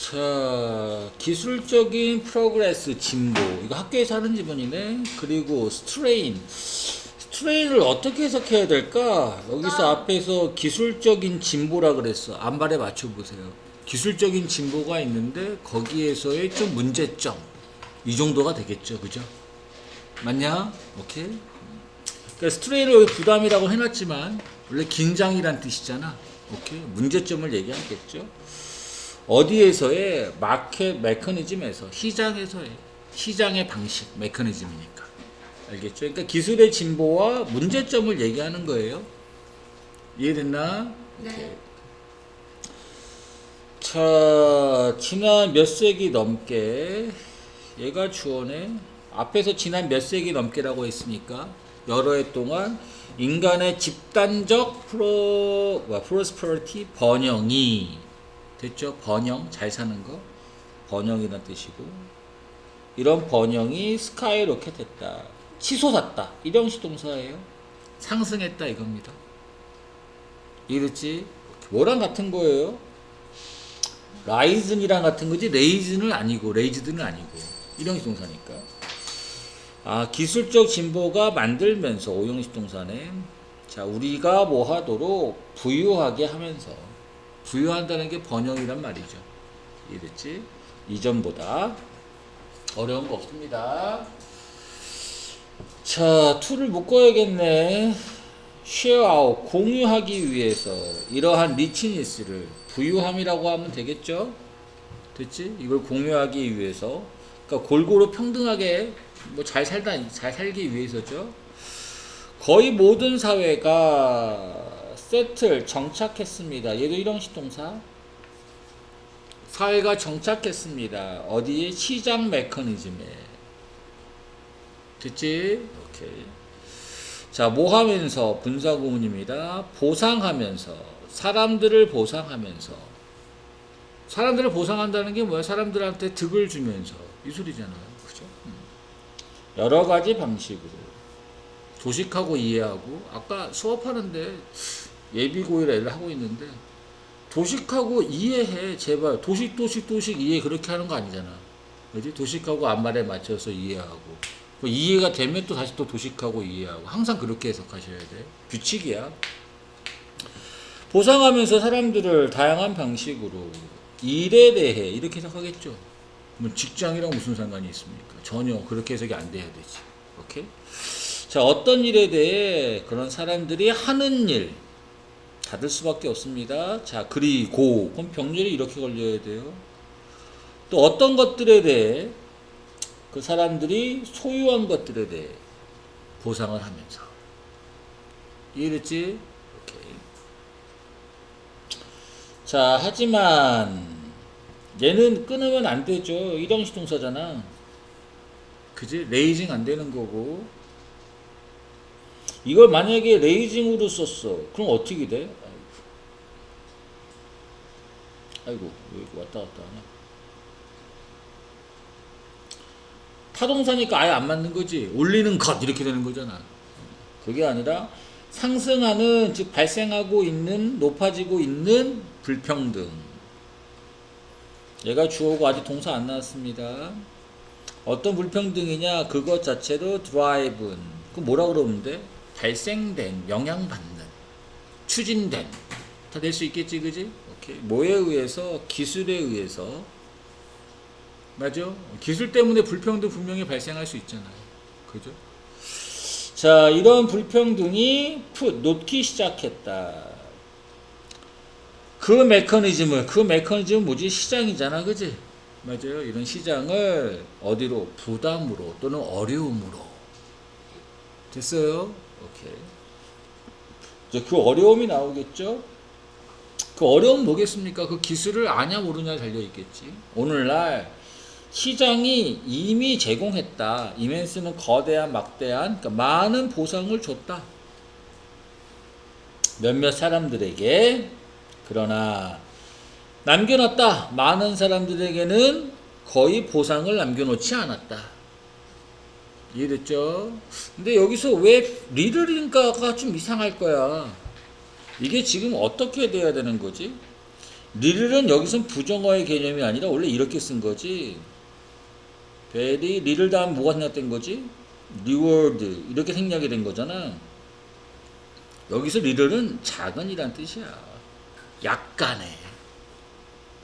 자, 기술적인 프로그레스 진보. 이거 학교에서 하는 지문이네. 그리고 스트레인. 스트레인을 어떻게 해석해야 될까? 여기서 앞에서 기술적인 진보라 그랬어. 안발에 맞춰보세요. 기술적인 진보가 있는데 거기에서의 좀 문제점. 이 정도가 되겠죠. 그죠? 맞냐? 오케이. 그러니까 스트레인을 여기 부담이라고 해놨지만 원래 긴장이란 뜻이잖아. 오케이. 문제점을 얘기하겠죠. 어디에서의 마켓 메커니즘에서 시장에서의 시장의 방식 메커니즘이니까 알겠죠? 그러니까 기술의 진보와 문제점을 얘기하는 거예요. 이해됐나? 네. 오케이. 자, 지난 몇 세기 넘게 얘가 주어네. 앞에서 지난 몇 세기 넘게라고 했으니까 여러 해 동안 인간의 집단적 프로스퍼리티 번영이 됐죠? 번영, 잘 사는 거. 번영이라는 뜻이고. 이런 번영이 스카이로켓 했다. 치솟았다. 일형식 동사예요. 상승했다 이겁니다. 이랬지? 뭐랑 같은 거예요? 라이즌이랑 같은 거지 레이즌은 아니고 레이즈드는 아니고 일형식 동사니까. 아, 기술적 진보가 만들면서 오형식 동사네. 자, 우리가 뭐 하도록 부유하게 하면서 부유한다는 게 번영이란 말이죠. 이해됐지? 이전보다 어려운 거 없습니다. 자, to를 묶어야겠네. share out, 공유하기 위해서 이러한 리치니스를 부유함이라고 하면 되겠죠? 됐지? 이걸 공유하기 위해서, 그러니까 골고루 평등하게 뭐 잘 살기 위해서죠. 거의 모든 사회가 세틀 정착했습니다. 얘도 일형식 동사. 사회가 정착했습니다. 어디에? 시장 메커니즘에. 됐지? 오케이. 자, 뭐 하면서? 분사구문입니다. 보상하면서. 사람들을 보상하면서. 사람들을 보상한다는 게 뭐야? 사람들한테 득을 주면서. 이 소리잖아요. 그죠? 여러 가지 방식으로. 도식하고 이해하고. 아까 수업하는데 예비고일을 하고 있는데 도식하고 이해해. 제발. 도식 이해 그렇게 하는 거 아니잖아. 그지? 도식하고 앞말에 맞춰서 이해하고. 이해가 되면 또 다시 또 도식하고 이해하고. 항상 그렇게 해석하셔야 돼. 규칙이야. 보상하면서 사람들을 다양한 방식으로 일에 대해 이렇게 해석하겠죠. 뭐 직장이랑 무슨 상관이 있습니까? 전혀 그렇게 해석이 안 돼야 되지. 오케이? 자, 어떤 일에 대해 그런 사람들이 하는 일 닫을 수밖에 없습니다. 자, 그리고 그럼 병렬이 이렇게 걸려야 돼요. 또 어떤 것들에 대해 그 사람들이 소유한 것들에 대해 보상을 하면서. 이해됐지? 오케이. 자, 하지만 얘는 끊으면 안 되죠. 일형식 동사잖아. 그지? 레이징 안 되는 거고. 이걸 만약에 레이징으로 썼어. 그럼 어떻게 돼? 아이고, 왜 이렇게 왔다 갔다 하냐? 타동사니까 아예 안 맞는 거지. 올리는 것 이렇게 되는 거잖아. 그게 아니라 상승하는, 즉 발생하고 있는, 높아지고 있는 불평등. 얘가 주어고 아직 동사 안 나왔습니다. 어떤 불평등이냐? 그것 자체로 drive은. 그럼 뭐라 그러면 돼? 발생된, 영향받는, 추진된. 다 될 수 있겠지, 그지? 오케이. 뭐에 의해서? 기술에 의해서. 맞죠? 기술 때문에 불평등 분명히 발생할 수 있잖아요. 그죠? 자, 이런 불평등이 놓기 시작했다. 그 메커니즘은 뭐지? 시장이잖아. 그지? 맞아요. 이런 시장을 어디로? 부담으로 또는 어려움으로. 됐어요? 오케이. 이제 그 어려움이 나오겠죠? 그 어려움 뭐겠습니까? 그 기술을 아냐 모르냐 달려있겠지. 오늘날 시장이 이미 제공했다. 이멘스는 거대한 막대한 그러니까 많은 보상을 줬다. 몇몇 사람들에게. 그러나 남겨놨다. 많은 사람들에게는 거의 보상을 남겨놓지 않았다. 이해됐죠? 근데 여기서 왜 리를인가가 좀 이상할 거야. 이게 지금 어떻게 돼야 되는 거지? 리를은 여기선 부정어의 개념이 아니라 원래 이렇게 쓴 거지. very 리를 다음에 뭐가 생략된 거지? reward 이렇게 생략이 된 거잖아. 여기서 리를은 작은이란 뜻이야. 약간의.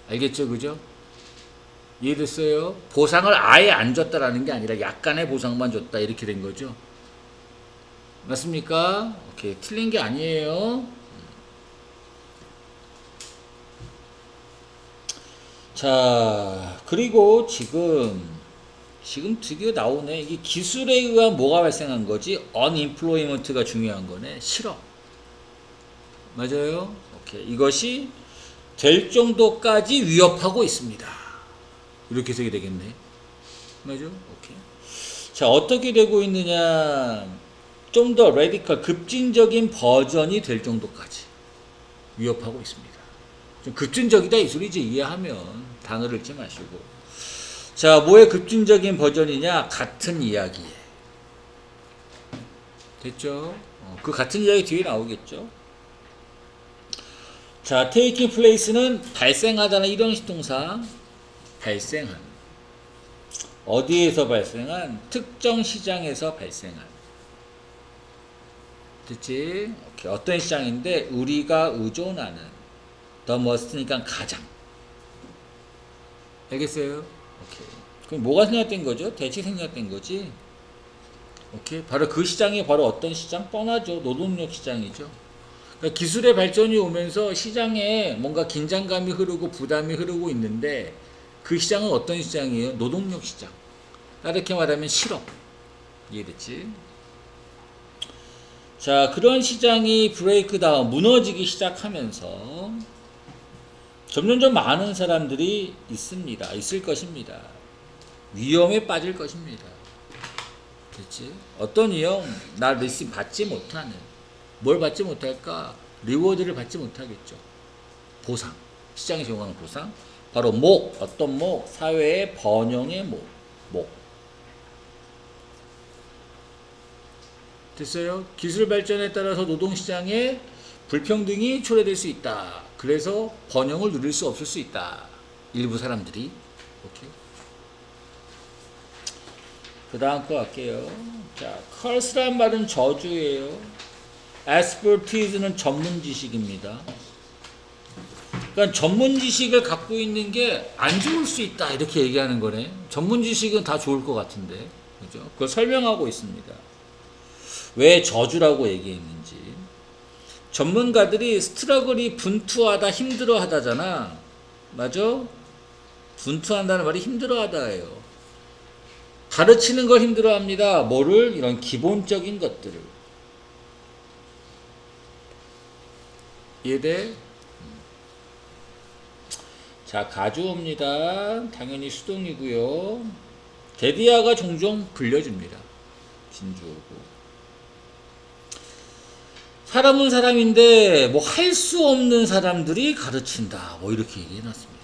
알겠죠, 그죠? 이해됐어요? 보상을 아예 안 줬다라는 게 아니라 약간의 보상만 줬다 이렇게 된 거죠. 맞습니까? 오케이, 틀린 게 아니에요. 자, 그리고 지금 드디어 나오네. 이게 기술에 의한 뭐가 발생한 거지? unemployment가 중요한 거네. 실업. 맞아요? 오케이. 이것이 될 정도까지 위협하고 있습니다. 이렇게 해석이 되겠네. 맞죠? 오케이. 자, 어떻게 되고 있느냐? 좀 더 레디컬, 급진적인 버전이 될 정도까지 위협하고 있습니다. 좀 급진적이다 이 소리지, 이해하면. 단어를 읽지 마시고. 자, 뭐의 급진적인 버전이냐? 같은 이야기에. 됐죠? 그 같은 이야기 뒤에 나오겠죠? 자, taking place는 발생하다는 이런식 동사. 발생한. 어디에서 발생한? 특정 시장에서 발생한. 됐지? 오케이. 어떤 시장인데 우리가 의존하는 the must니까 가장. 알겠어요? 오케이. 그럼 뭐가 생략된 거죠? 대체 생략된 거지. 오케이. 바로 그 시장이 바로 어떤 시장? 뻔하죠. 노동력 시장이죠. 그러니까 기술의 발전이 오면서 시장에 뭔가 긴장감이 흐르고 부담이 흐르고 있는데 그 시장은 어떤 시장이에요? 노동력 시장. 이렇게 말하면 실업. 이해됐지? 자, 그런 시장이 브레이크 다운, 무너지기 시작하면서 점점점 많은 사람들이 있을 것입니다. 위험에 빠질 것입니다. 됐지? 어떤 위험? 나 리슨 받지 못하는. 뭘 받지 못할까? 리워드를 받지 못하겠죠. 보상. 시장에서 요구하는 보상. 바로 목. 어떤 목? 사회의 번영의 목. 됐어요? 기술 발전에 따라서 노동시장에 불평등이 초래될 수 있다. 그래서 번영을 누릴 수 없을 수 있다. 일부 사람들이. 오케이. 그 다음 거 갈게요. 자, curse란 말은 저주예요. expertise는 전문 지식입니다. 그러니까 전문 지식을 갖고 있는 게 안 좋을 수 있다. 이렇게 얘기하는 거네. 전문 지식은 다 좋을 것 같은데. 그죠? 그걸 설명하고 있습니다. 왜 저주라고 얘기했는지. 전문가들이 스트러글이 분투하다, 힘들어하다잖아. 맞아? 분투한다는 말이 힘들어하다예요. 가르치는 걸 힘들어합니다. 뭐를? 이런 기본적인 것들을. 이해돼? 자, 가주어입니다. 당연히 수동이고요. 데디아가 종종 불려집니다. 진주어고. 사람은 사람인데 뭐 할 수 없는 사람들이 가르친다. 뭐 이렇게 얘기해놨습니다.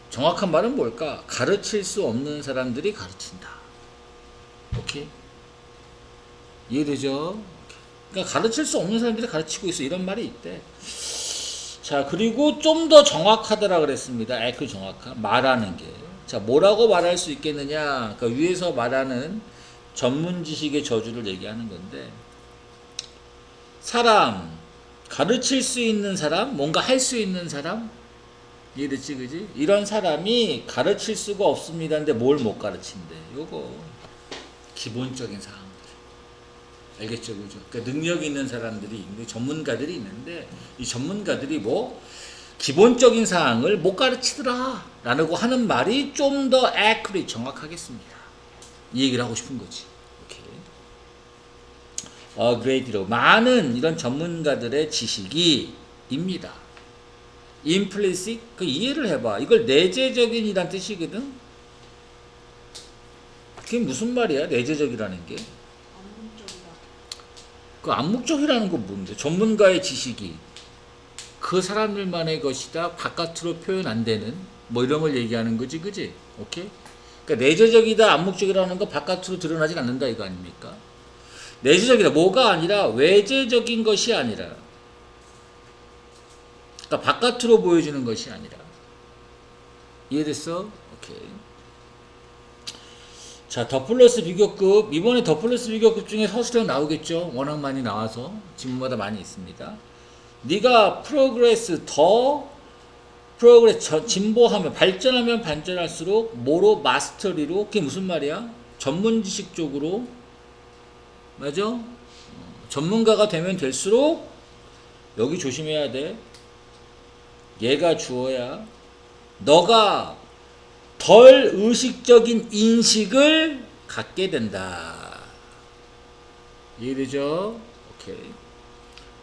정확한 말은 뭘까? 가르칠 수 없는 사람들이 가르친다. 오케이? 이해되죠? 오케이. 그러니까 가르칠 수 없는 사람들이 가르치고 있어. 이런 말이 있대. 자, 그리고 좀 더 정확하다라 그랬습니다. 그 정확한 말하는 게. 자, 뭐라고 말할 수 있겠느냐? 그러니까 위에서 말하는 전문 지식의 저주를 얘기하는 건데. 사람, 가르칠 수 있는 사람, 뭔가 할 수 있는 사람, 이해됐지, 그지? 이런 사람이 가르칠 수가 없습니다. 근데 뭘 못 가르친대? 요거 기본적인 사항들. 알겠죠, 그죠? 그러니까 능력 있는 사람들이 있는데 전문가들이 있는데 이 전문가들이 뭐 기본적인 사항을 못 가르치더라 라고 하는 말이 좀 더 accurate, 정확하겠습니다. 이 얘기를 하고 싶은 거지. 그레이트로 많은 이런 전문가들의 지식이입니다. implicit, 그 이해를 해봐. 이걸 내재적인이란 뜻이거든. 그게 무슨 말이야? 내재적이라는 게. 그 암묵적이라는 건 뭔데? 전문가의 지식이 그 사람들만의 것이다. 바깥으로 표현 안 되는 뭐 이런 걸 얘기하는 거지, 그지? 오케이? 그러니까 내재적이다, 암묵적이라는 거 바깥으로 드러나진 않는다 이거 아닙니까? 내재적이다. 뭐가 아니라 외재적인 것이 아니라 그러니까 바깥으로 보여주는 것이 아니라. 이해됐어? 오케이. 자, 더 플러스 비교급. 이번에 더 플러스 비교급 중에 서술형 나오겠죠? 워낙 많이 나와서 지문마다 많이 있습니다. 네가 진보하면, 발전하면 발전할수록 뭐로? 마스터리로. 그게 무슨 말이야? 전문 지식 쪽으로. 맞아? 전문가가 되면 될수록 여기 조심해야 돼. 얘가 주어야. 너가 덜 의식적인 인식을 갖게 된다. 이해되죠? 오케이.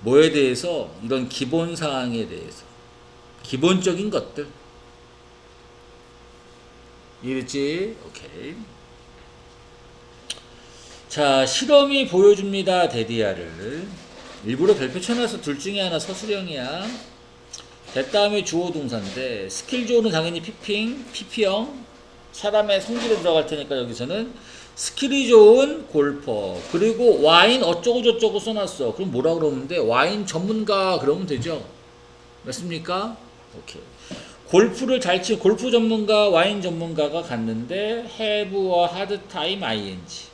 뭐에 대해서? 이런 기본 사항에 대해서. 기본적인 것들. 이해됐지? 오케이. 자, 실험이 보여줍니다. 데디아를. 일부러 별표 쳐놔서 둘 중에 하나 서술형이야. 됐다음에 주어 동사인데, 스킬 좋은 당연히 PP형. 사람의 성질에 들어갈 테니까 여기서는 스킬이 좋은 골퍼. 그리고 와인 어쩌고저쩌고 써놨어. 그럼 뭐라 그러면 돼? 와인 전문가 그러면 되죠. 맞습니까? 오케이. 골프를 잘 치는 골프 전문가, 와인 전문가가 갔는데 have와 hard time ing.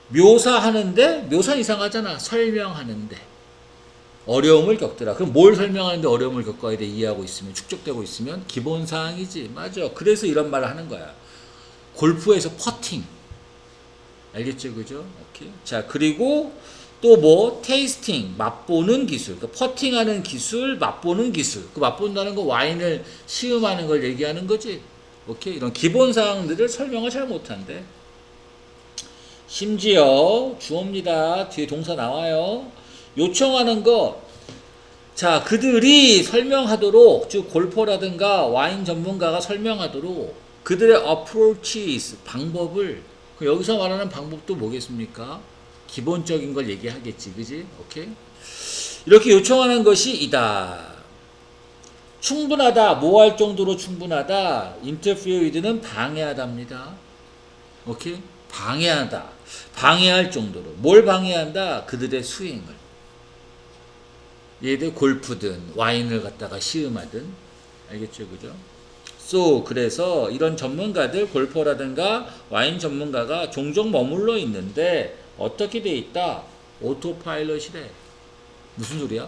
묘사하는데, 묘사 이상하잖아. 설명하는데 어려움을 겪더라. 그럼 뭘 설명하는데 어려움을 겪어야 돼? 이해하고 있으면, 축적되고 있으면 기본 사항이지. 맞아. 그래서 이런 말을 하는 거야. 골프에서 퍼팅. 알겠죠? 그죠? 오케이. 자, 그리고 또 뭐? 테이스팅. 맛보는 기술. 그러니까 퍼팅하는 기술, 맛보는 기술. 그 맛본다는 거 와인을 시음하는 걸 얘기하는 거지. 오케이. 이런 기본 사항들을 설명을 잘 못한대. 심지어 주어입니다. 뒤에 동사 나와요. 요청하는 거. 자, 그들이 설명하도록, 즉 골퍼라든가 와인 전문가가 설명하도록 그들의 approaches, 방법을, 여기서 말하는 방법도 뭐겠습니까? 기본적인 걸 얘기하겠지. 그지? 오케이? 이렇게 요청하는 것이 이다. 충분하다. 뭐 할 정도로 충분하다. interfere with는 방해하답니다. 오케이? 방해하다. 방해할 정도로. 뭘 방해한다? 그들의 수행을. 얘들 골프든 와인을 갖다가 시음하든. 알겠죠? 그죠? 그래서 이런 전문가들, 골퍼라든가 와인 전문가가 종종 머물러 있는데 어떻게 돼 있다? 오토파일럿이래. 무슨 소리야?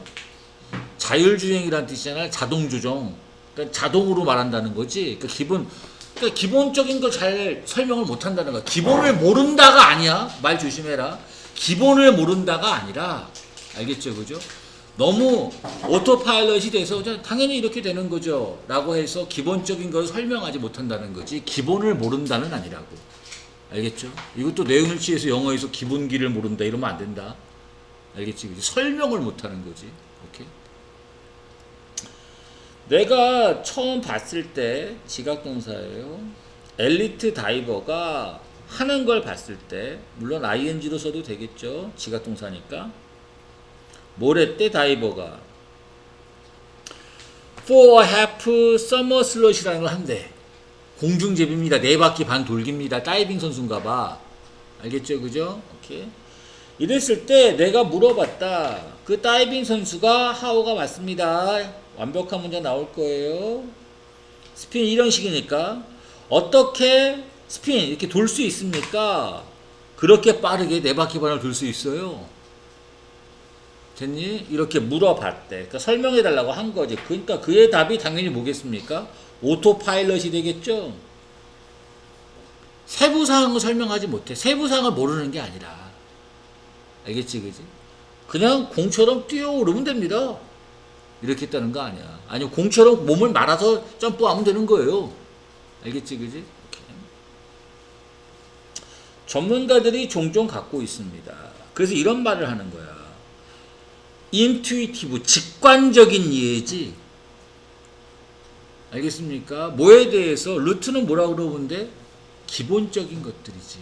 자율주행이란 뜻이잖아. 자동조정. 그러니까 자동으로 말한다는 거지. 그러니까 기본적인 걸 잘 설명을 못 한다는 거야. 기본을 모른다가 아니야. 말 조심해라. 기본을 모른다가 아니라. 알겠죠? 그죠? 너무 오토파일럿이 돼서 당연히 이렇게 되는 거죠 라고 해서 기본적인 걸 설명하지 못한다는 거지, 기본을 모른다는 아니라고. 알겠죠? 이것도 내용을 취해서 영어에서 기본기를 모른다 이러면 안 된다. 알겠지? 그치? 설명을 못하는 거지. 오케이? 내가 처음 봤을 때, 지각동사예요. 엘리트 다이버가 하는 걸 봤을 때, 물론 ing로 써도 되겠죠, 지각동사니까. 뭘 했대? 다이버가 for a half summer slot이라는 걸 한대. 공중제비입니다. 4바퀴 반 돌기입니다. 다이빙 선수인가 봐. 알겠죠? 그죠? 오케이. 이랬을 때 내가 물어봤다. 그 다이빙 선수가 하오가 맞습니다. 완벽한 문장 나올 거예요. 스핀 이런 식이니까 어떻게 스핀 이렇게 돌 수 있습니까? 그렇게 빠르게 4바퀴 반을 돌 수 있어요. 됐니? 이렇게 물어봤대. 그러니까 설명해 달라고 한 거지. 그러니까 그의 답이 당연히 뭐겠습니까? 오토파일럿이 되겠죠? 세부사항을 설명하지 못해. 세부사항을 모르는 게 아니라. 알겠지? 그지? 그냥 공처럼 뛰어오르면 됩니다. 이렇게 했다는 거 아니야. 아니, 공처럼 몸을 말아서 점프하면 되는 거예요. 알겠지? 그지? 오케이. 전문가들이 종종 갖고 있습니다. 그래서 이런 말을 하는 거야. 인투이티브, 직관적인 이해지. 알겠습니까? 뭐에 대해서, 루트는 뭐라고 그러는데? 기본적인 것들이지.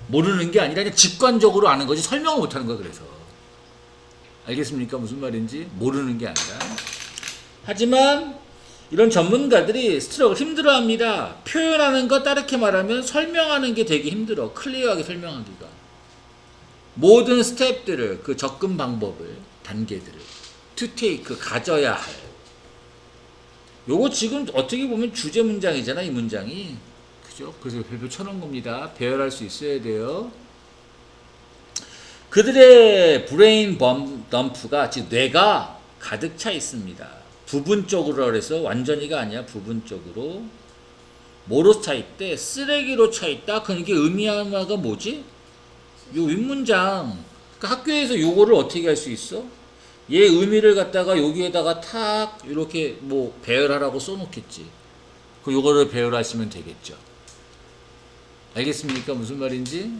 모르는 게 아니라 그냥 직관적으로 아는 거지, 설명을 못하는 거야. 그래서 알겠습니까? 무슨 말인지. 모르는 게 아니라. 하지만 이런 전문가들이 스트럭을 힘들어합니다. 표현하는 거 다르게 말하면 설명하는 게 되게 힘들어. 클리어하게 설명하기가. 모든 스텝들을, 그 접근 방법을, 단계들을. to take 가져야 할. 요거 지금 어떻게 보면 주제 문장이잖아, 이 문장이. 그죠? 그래서 별표 쳐놓은 겁니다. 배열할 수 있어야 돼요. 그들의 브레인 덤프가, 즉 뇌가 가득 차 있습니다. 부분적으로 그래서 완전히가 아니야. 부분적으로. 뭐로 차 있대? 쓰레기로 차 있다. 그러니까 의미하는 바가 뭐지? 요 윗문장. 그러니까 학교에서 요거를 어떻게 할 수 있어? 얘 의미를 갖다가 여기에다가 탁 이렇게 뭐 배열하라고 써놓겠지. 그 요거를 배열하시면 되겠죠. 알겠습니까? 무슨 말인지?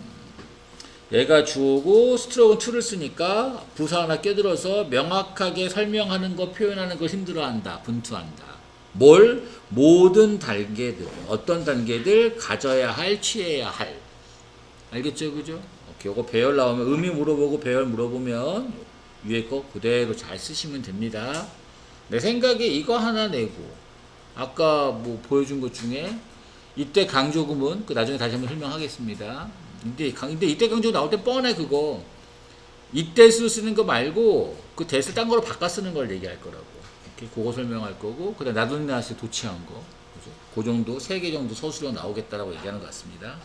얘가 주어고 스트로크는 to를 쓰니까 부사 하나 껴들어서 명확하게 설명하는 거 표현하는 거 힘들어한다. 분투한다. 뭘? 모든 단계들. 어떤 단계들? 가져야 할, 취해야 할. 알겠죠? 그죠? 오케이. 요거 배열 나오면 의미 물어보고 배열 물어보면 위에 거 그대로 잘 쓰시면 됩니다. 내 생각에 이거 하나 내고 아까 뭐 보여준 것 중에 이때 강조금은 그 나중에 다시 한번 설명하겠습니다. 근데 이때 강조 나올 때 뻔해. 그거 이때 쓰는 거 말고 그 대를 딴 거로 바꿔 쓰는 걸 얘기할 거라고. 이렇게 그거 설명할 거고, 그다음 나도나스 도치한 거, 그죠? 그 정도 3개 정도 서술로 나오겠다라고 얘기하는 것 같습니다.